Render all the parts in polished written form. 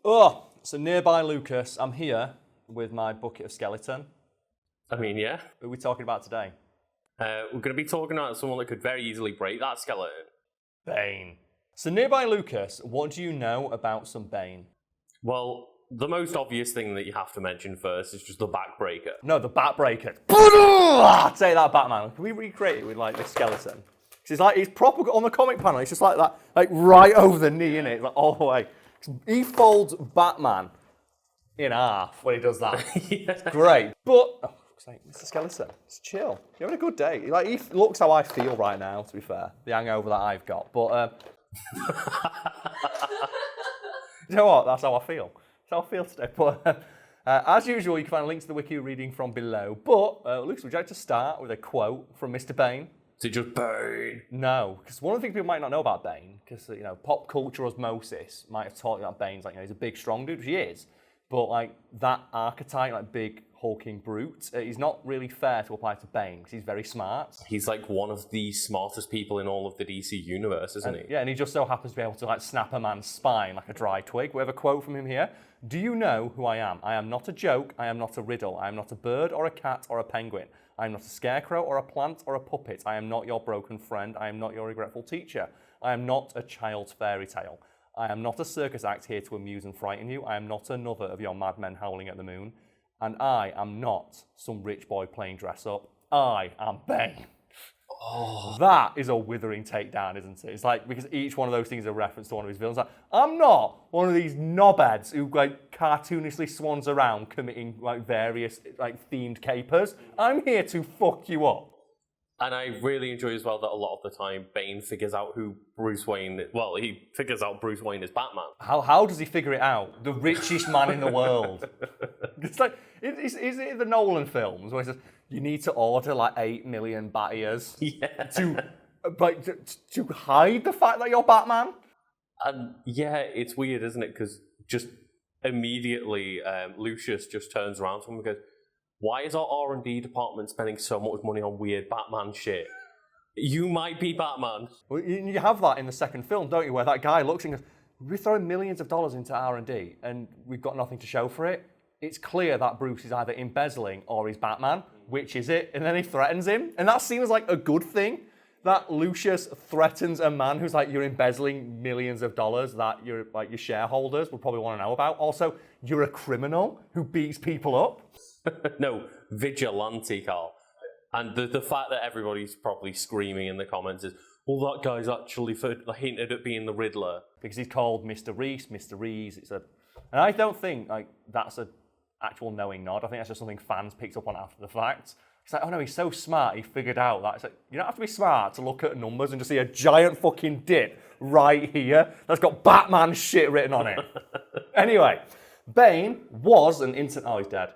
Oh, so nearby Lucas, I'm here with my bucket of skeleton. I mean, yeah. Who are we talking about today? We're going to be talking about someone that could very easily break that skeleton. Bane. So nearby Lucas, what do you know about some Bane? Well, the most obvious thing that you have to mention first is just the backbreaker. No, the backbreaker. Take that, Batman. Can we recreate it with like the skeleton? Because he's proper on the comic panel. It's just like that, like right over the knee, innit? Like all the way. He folds Batman in half when he does that. Yeah. Great, but Mr. Skeleton, it's chill. You're having a good day. Like he looks how I feel right now. To be fair, the hangover that I've got. But you know what? That's how I feel. That's how I feel today. But as usual, you can find links to the wiki reading from below. But Lucas, would you like to start with a quote from Mr. Bane? Is it just Bane? No, because one of the things people might not know about Bane, because pop culture osmosis might have taught you that Bane's he's a big, strong dude, which he is. But like that archetype, like big hulking brute, he's not really fair to apply to Bane because he's very smart. He's like one of the smartest people in all of the DC universe, isn't he? Yeah, and he just so happens to be able to snap a man's spine like a dry twig. We have a quote from him here. Do you know who I am? I am not a joke. I am not a riddle. I am not a bird or a cat or a penguin. I am not a scarecrow or a plant or a puppet. I am not your broken friend. I am not your regretful teacher. I am not a child's fairy tale. I am not a circus act here to amuse and frighten you. I am not another of your madmen howling at the moon. And I am not some rich boy playing dress up. I am Bane. Oh. That is a withering takedown, isn't it? It's because each one of those things is a reference to one of his villains. I'm not one of these knobheads who cartoonishly swans around committing various themed capers. I'm here to fuck you up. And I really enjoy as well that a lot of the time Bane figures out who Bruce Wayne is. Well, he figures out Bruce Wayne is Batman. How does he figure it out? The richest man in the world. It's is it the Nolan films where he says, you need to order 8 million bat ears to hide the fact that you're Batman? And yeah, it's weird, isn't it? Because just immediately Lucius just turns around to him and goes, why is our R&D department spending so much money on weird Batman shit? You might be Batman. Well, you have that in the second film, don't you, where that guy looks and goes, we're throwing millions of dollars into R&D and we've got nothing to show for it. It's clear that Bruce is either embezzling or he's Batman. Which is it? And then he threatens him. And that seems like a good thing, that Lucius threatens a man who's you're embezzling millions of dollars that your shareholders would probably want to know about. Also, you're a criminal who beats people up. No, vigilante, Karl. And the fact that everybody's probably screaming in the comments is, well, that guy's actually hinted at being the Riddler. Because he's called Mr. Reese, Mr. Reese. And I don't think that's an actual knowing nod. I think that's just something fans picked up on after the fact. It's oh no, he's so smart, he figured out that. It's you don't have to be smart to look at numbers and just see a giant fucking dip right here that's got Batman shit written on it. Anyway, Bane was an instant... Oh, he's dead.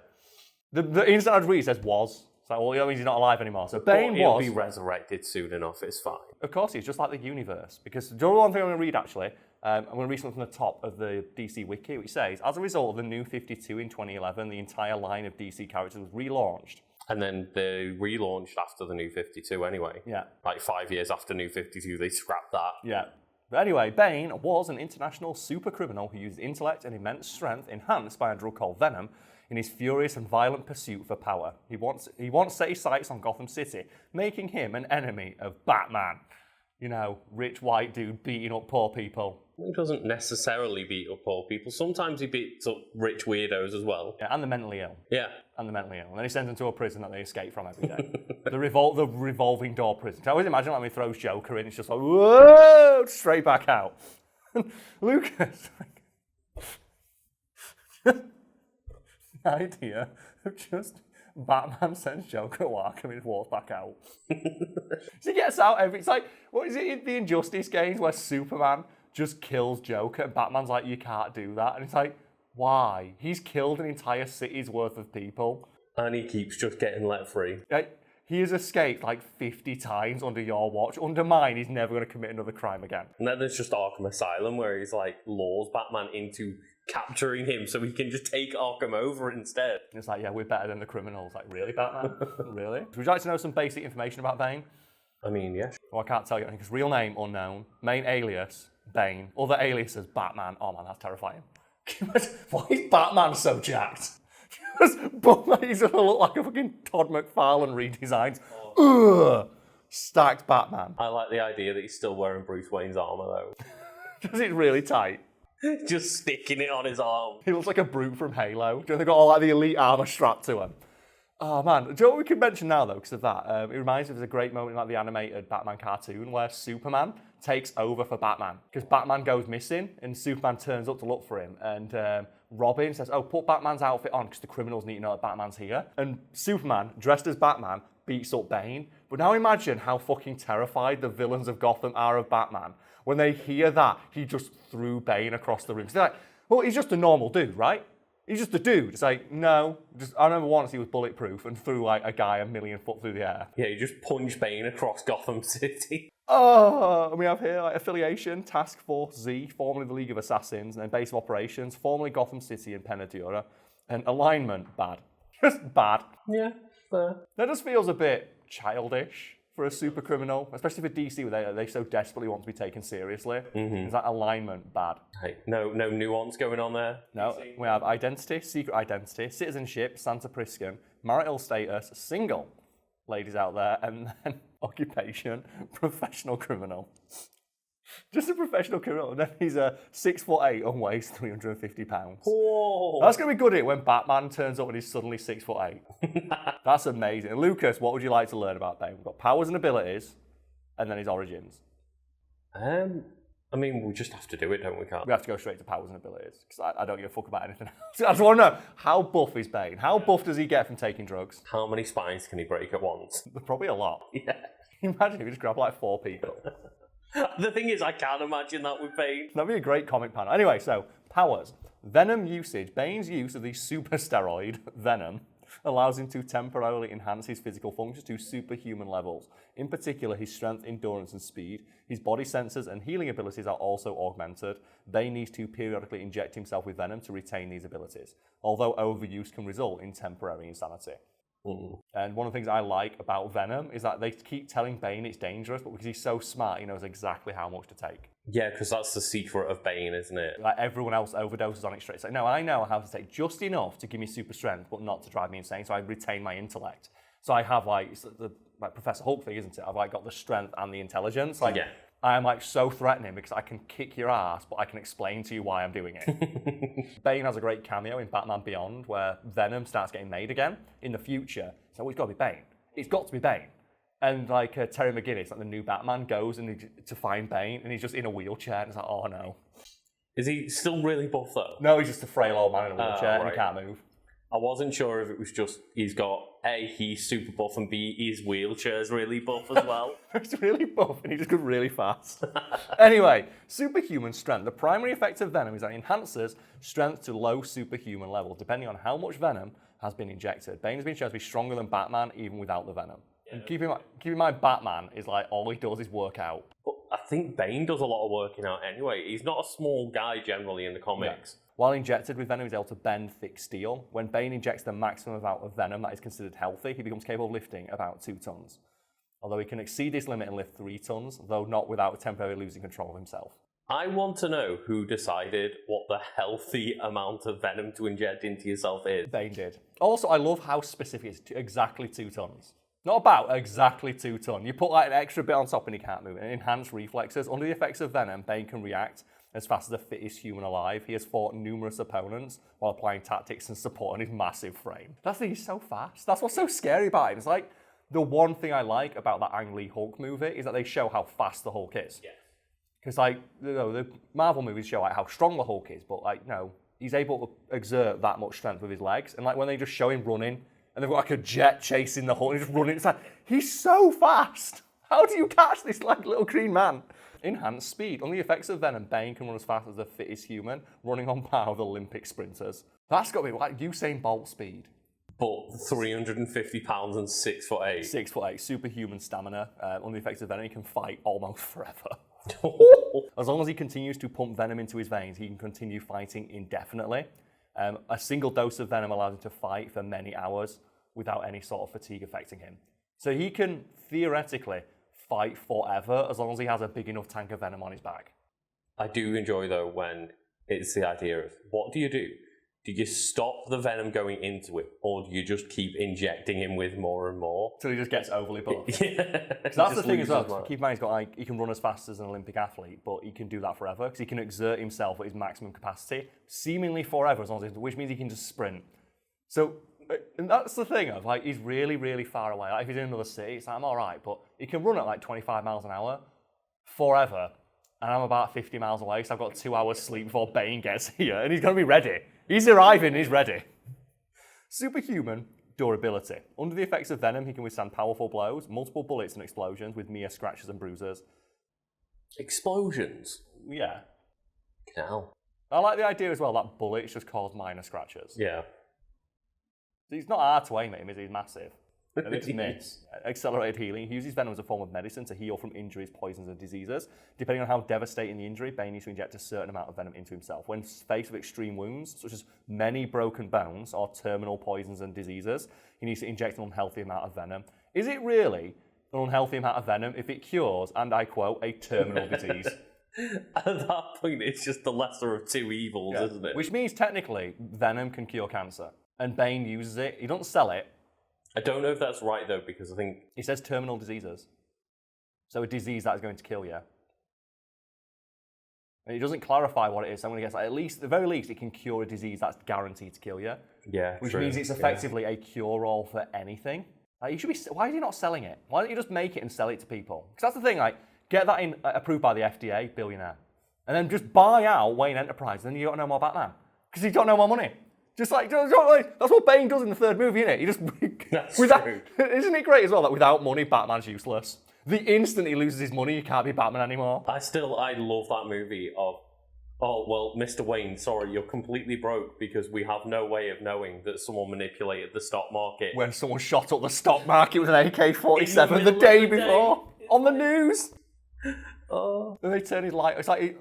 The instant I'd read says was. Well, that means he's not alive anymore. So Bane he'll be resurrected soon enough, it's fine. Of course, he's just like the universe. Because the one thing I'm going to read, actually, I'm going to read something from the top of the DC Wiki, which says, as a result of the New 52 in 2011, the entire line of DC characters was relaunched. And then they relaunched after the New 52 anyway. Yeah. 5 years after New 52, they scrapped that. Yeah. But anyway, Bane was an international super criminal who used intellect and immense strength enhanced by a drug called venom in his furious and violent pursuit for power. He once set his sights on Gotham City, making him an enemy of Batman. Rich white dude beating up poor people. He doesn't necessarily beat up poor people. Sometimes he beats up rich weirdos as well. Yeah, and the mentally ill. Yeah. And the mentally ill. And then he sends them to a prison that they escape from every day. the revolving door prison. I always imagine when he throws Joker in, it's just whoa, straight back out. Lucas, the idea of just Batman sends Joker at Arkham and he walks back out. So he gets out it's what is it in the Injustice games where Superman just kills Joker and Batman's you can't do that. And it's why? He's killed an entire city's worth of people. And he keeps just getting let free. He has escaped 50 times under your watch. Under mine, he's never going to commit another crime again. And then there's just Arkham Asylum where he's lures Batman into capturing him so he can just take Arkham over instead. And it's yeah, we're better than the criminals. Really, Batman? Really? Would you like to know some basic information about Bane? I mean, yeah. Well, I can't tell you anything because real name unknown, main alias Bane, other aliases Batman. Oh man, that's terrifying. Why is Batman so jacked? He's gonna look like a fucking Todd McFarlane redesigned. Ugh, stacked Batman. I like the idea that he's still wearing Bruce Wayne's armor though. Does it really tight? Just sticking it on his arm. He looks like a brute from Halo. Do you know they've got all like the elite armor strapped to him? Oh man, do you know what we can mention now though, because of that? It reminds me of a great moment in like the animated Batman cartoon where Superman takes over for Batman. Because Batman goes missing and Superman turns up to look for him. And Robin says, oh, put Batman's outfit on because the criminals need to know that Batman's here. And Superman, dressed as Batman, beats up Bane. But now imagine how fucking terrified the villains of Gotham are of Batman. When they hear that, he just threw Bane across the room. So they're like, well, he's just a normal dude, right? He's just a dude. It's like, no. I remember once he was bulletproof and threw like a guy 1,000,000 foot through the air. Yeah, you just punch Bane across Gotham City. Oh, and we have here like affiliation, Task Force Z, formerly the League of Assassins, and then base of operations, formerly Gotham City and Penadura, and alignment, bad. Just bad. Yeah, fair. That just feels a bit childish for a super criminal, especially for DC, where they so desperately want to be taken seriously. Is that alignment bad? Hey, no nuance going on there. No, we have identity, secret identity, citizenship, Santa Priscan, marital status, single, ladies out there, and then occupation, professional criminal. Just a professional criminal, and then he's 6'8" and weighs 350 pounds. Whoa. That's going to be good when Batman turns up and he's suddenly 6'8". That's amazing. And Lucas, what would you like to learn about Bane? We've got powers and abilities, and then his origins. I mean, we just have to do it, don't we, Karl? We have to go straight to powers and abilities, because I don't give a fuck about anything else. I just want to know, how buff is Bane? How buff does he get from taking drugs? How many spines can he break at once? Probably a lot. Yeah. Imagine if he just grabbed like 4 people. The thing is, I can't imagine that with Bane. That'd be a great comic panel. Anyway, so, powers. Venom usage. Bane's use of the super steroid, Venom, allows him to temporarily enhance his physical functions to superhuman levels. In particular, his strength, endurance, and speed. His body sensors and healing abilities are also augmented. Bane needs to periodically inject himself with Venom to retain these abilities, although overuse can result in temporary insanity. And one of the things I like about Venom is that they keep telling Bane it's dangerous, but because he's so smart, he knows exactly how much to take. Yeah, because that's the secret of Bane, isn't it? Like everyone else overdoses on it straight. It's like, no, I know how to take just enough to give me super strength, but not to drive me insane, so I retain my intellect. So I have like Professor Hulk thing, isn't it? I've like got the strength and the intelligence. Like, yeah. I am like so threatening because I can kick your ass, but I can explain to you why I'm doing it. Bane has a great cameo in Batman Beyond where Venom starts getting made again in the future. So it's got to be Bane. It's got to be Bane. And like Terry McGinnis, like the new Batman, goes to find Bane, and he's just in a wheelchair, and it's like, oh no. Is he still really buff though? No, he's just a frail old man in a wheelchair, and he can't move. I wasn't sure if it was just he's got A, he's super buff, and B, his wheelchair's really buff as well. He's really buff and he just goes really fast. Anyway, superhuman strength. The primary effect of Venom is that it enhances strength to low superhuman levels, depending on how much Venom has been injected. Bane has been shown to be stronger than Batman even without the Venom. Yeah. And keep in mind, Batman is like, all he does is work out. But I think Bane does a lot of working out anyway. He's not a small guy generally in the comics. Yeah. While injected with Venom, he's able to bend thick steel. When Bane injects the maximum amount of Venom that is considered healthy, he becomes capable of lifting about 2 tons. Although he can exceed this limit and lift 3 tons, though not without temporarily losing control of himself. I want to know who decided what the healthy amount of Venom to inject into yourself is. Bane did. Also, I love how specific it is. Exactly 2 tons. Not about, exactly 2 tons. You put like an extra bit on top and he can't move. And enhanced reflexes. Under the effects of Venom, Bane can react as fast as the fittest human alive. He has fought numerous opponents while applying tactics and supporting his massive frame. That's the thing, he's so fast. That's what's so scary about him. It's like, the one thing I like about that Ang Lee Hulk movie is that they show how fast the Hulk is. Yeah. Because like, the Marvel movies show like how strong the Hulk is, but like, no, he's able to exert that much strength with his legs. And like when they just show him running, and they've got like a jet chasing the Hulk, and he's just running, it's like, he's so fast. How do you catch this like little green man? Enhanced speed. Under the effects of Venom, Bane can run as fast as the fittest human, running on par with Olympic sprinters. That's got to be like Usain Bolt speed. But 350 pounds and 6'8". 6'8", superhuman stamina. Under the effects of Venom, he can fight almost forever. As long as he continues to pump Venom into his veins, he can continue fighting indefinitely. A single dose of Venom allows him to fight for many hours without any sort of fatigue affecting him. So he can theoretically fight forever as long as he has a big enough tank of Venom on his back. I do enjoy though when It's the idea of, what do? Do you stop the venom going into it, or do you just keep injecting him with more and more? Till he just gets overly buffed. Yeah. So that's the thing as well. Keep in mind, he can run as fast as an Olympic athlete, but he can do that forever because he can exert himself at his maximum capacity, seemingly forever, as long as which means he can just sprint. So, and that's the thing of he's really, really far away. Like if he's in another city, it's like I'm all right, but he can run at 25 miles an hour forever, and I'm about 50 miles away, so I've got 2 hours sleep before Bane gets here, and he's gonna be ready. He's arriving, he's ready. Superhuman durability. Under the effects of venom, he can withstand powerful blows, multiple bullets and explosions with mere scratches and bruises. Explosions? Yeah. Hell. I like the idea as well that bullets just cause minor scratches. Yeah. He's not hard to aim at him, is he? He's massive. And they just miss. Accelerated healing. He uses venom as a form of medicine to heal from injuries, poisons, and diseases. Depending on how devastating the injury, Bane needs to inject a certain amount of venom into himself. When faced with extreme wounds, such as many broken bones or terminal poisons and diseases, he needs to inject an unhealthy amount of venom. Is it really an unhealthy amount of venom if it cures, and I quote, a terminal disease? At that point, it's just the lesser of two evils, isn't it? Which means technically, venom can cure cancer. And Bane uses it. He doesn't sell it. I don't know if that's right, though, because I think... He says terminal diseases. So a disease that is going to kill you. And he doesn't clarify what it is, so I'm going to guess at the very least, it can cure a disease that's guaranteed to kill you. Yeah, Which means it's effectively a cure-all for anything. You should be. Why is he not selling it? Why don't you just make it and sell it to people? Because that's the thing, get that approved by the FDA, billionaire. And then just buy out Wayne Enterprises, and then you don't know more Batman. Because you don't know more money. Just that's what Bane does in the third movie, isn't it? He just true. Isn't it great as well that without money, Batman's useless. The instant he loses his money, he can't be Batman anymore. I love that movie of, oh, well, Mr. Wayne, sorry, you're completely broke because we have no way of knowing that someone manipulated the stock market. When someone shot up the stock market with an AK-47 the day before on the news. Oh. Then they turn his light. It's like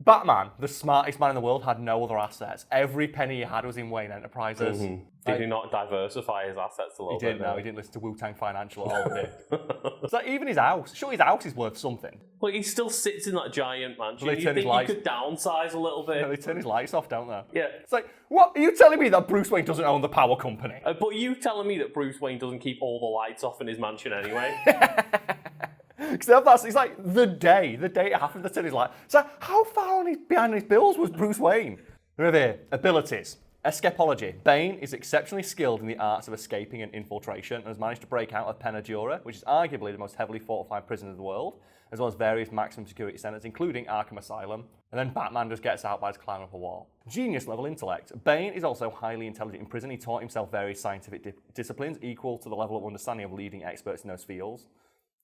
Batman, the smartest man in the world, had no other assets. Every penny he had was in Wayne Enterprises. Mm-hmm. Did he not diversify his assets a little bit? He didn't, no. He didn't listen to Wu-Tang Financial at all, did he? It's like even his house. Sure, his house is worth something. Well, he still sits in that giant mansion. Well, You think he could downsize a little bit? No, they turn his lights off, don't they? Yeah. It's like, what? Are you telling me that Bruce Wayne doesn't own the power company? But you telling me that Bruce Wayne doesn't keep all the lights off in his mansion anyway? Because it's like the day it happened, they turn his light. So how far behind his bills was Bruce Wayne? Remember here, abilities. Escapology. Bane is exceptionally skilled in the arts of escaping and infiltration and has managed to break out of Pena Dura, which is arguably the most heavily fortified prison in the world, as well as various maximum security centers, including Arkham Asylum. And then Batman just gets out by just climbing up a wall. Genius level intellect. Bane is also highly intelligent in prison. He taught himself various scientific disciplines equal to the level of understanding of leading experts in those fields,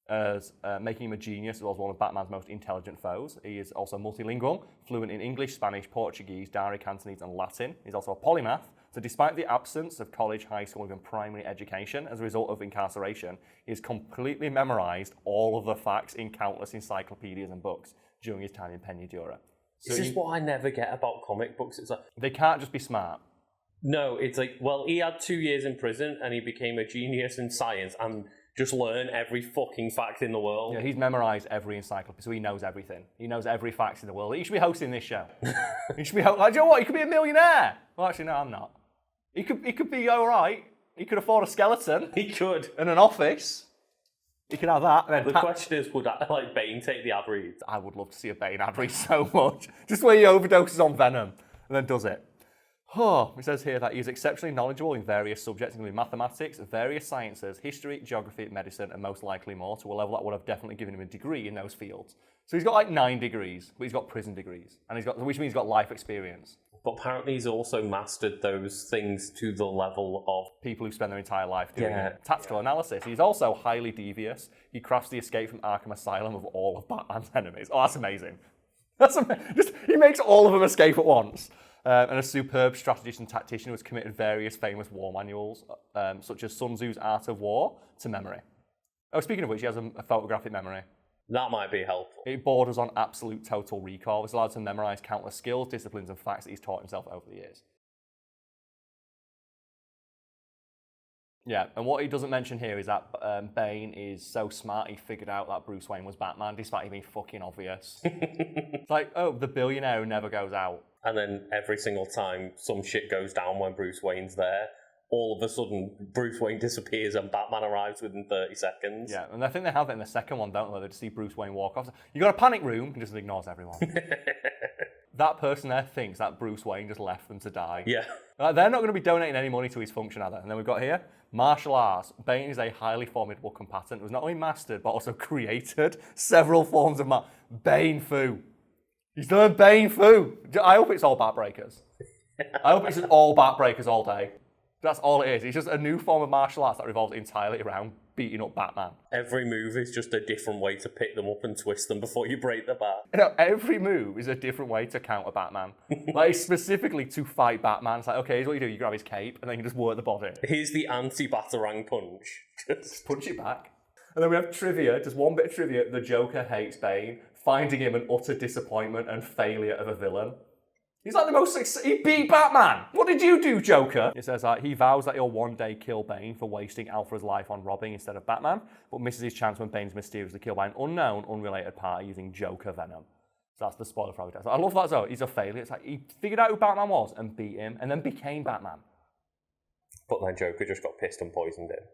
as making him a genius as well as one of Batman's most intelligent foes. He is also multilingual, fluent in English, Spanish, Portuguese, Dari, Cantonese, and Latin. He's also a polymath. So despite the absence of college, high school, and even primary education as a result of incarceration, he has completely memorized all of the facts in countless encyclopedias and books during his time in Pena Dura. So this is what I never get about comic books. It's like, they can't just be smart. No, it's like, well, he had 2 years in prison and he became a genius in science and just learn every fucking fact in the world. Yeah, he's memorised every encyclopedia, so he knows everything. He knows every fact in the world. He should be hosting this show. He should be do you know what? He could be a millionaire. Well, actually, no, I'm not. He could be all right. He could afford a skeleton. He could. And an office. He could have that. And then the question is, would Bane take the ad read? I would love to see a Bane ad read so much. Just where he overdoses on venom and then does it. It says here that he is exceptionally knowledgeable in various subjects, including mathematics, various sciences, history, geography, medicine, and most likely more, to a level that would have definitely given him a degree in those fields. So he's got 9 degrees, but he's got prison degrees, and which means he's got life experience. But apparently he's also mastered those things to the level of people who spend their entire life doing it. Tactical analysis. He's also highly devious. He crafts the escape from Arkham Asylum of all of Batman's enemies. Oh, that's amazing. He makes all of them escape at once. And a superb strategist and tactician who has committed various famous war manuals, such as Sun Tzu's Art of War, to memory. Oh, speaking of which, he has a photographic memory. That might be helpful. It borders on absolute total recall. It's allowed to memorize countless skills, disciplines, and facts that he's taught himself over the years. Yeah, and what he doesn't mention here is that Bane is so smart he figured out that Bruce Wayne was Batman, despite it being fucking obvious. It's like, oh, the billionaire who never goes out. And then every single time some shit goes down when Bruce Wayne's there, all of a sudden Bruce Wayne disappears and Batman arrives within 30 seconds. Yeah, and I think they have it in the second one, don't they? They just see Bruce Wayne walk off. You got a panic room, and just ignores everyone. That person there thinks that Bruce Wayne just left them to die. Yeah. They're not going to be donating any money to his function, are they? And then we've got here, martial arts. Bane is a highly formidable combatant who has not only mastered, but also created several forms of Bane Fu. He's done Bane Fu. I hope it's all backbreakers. I hope it's just all backbreakers all day. That's all it is. It's just a new form of martial arts that revolves entirely around beating up Batman. Every move is just a different way to pick them up and twist them before you break the bat. You know, every move is a different way to counter Batman. Like, specifically to fight Batman. It's like, okay, here's what you do. You grab his cape, and then you just work the body. Here's the anti-Batarang punch. Just punch it back. And then we have trivia, just one bit of trivia. The Joker hates Bane, finding him an utter disappointment and failure of a villain. He's like the most he beat Batman. What did you do, Joker? It says he vows that he'll one day kill Bane for wasting Alfred's life on robbing instead of Batman, but misses his chance when Bane's mysteriously killed by an unknown, unrelated party using Joker venom. So that's the spoiler for everything. I love that though. He's a failure. It's like he figured out who Batman was and beat him, and then became Batman. But then Joker just got pissed and poisoned him.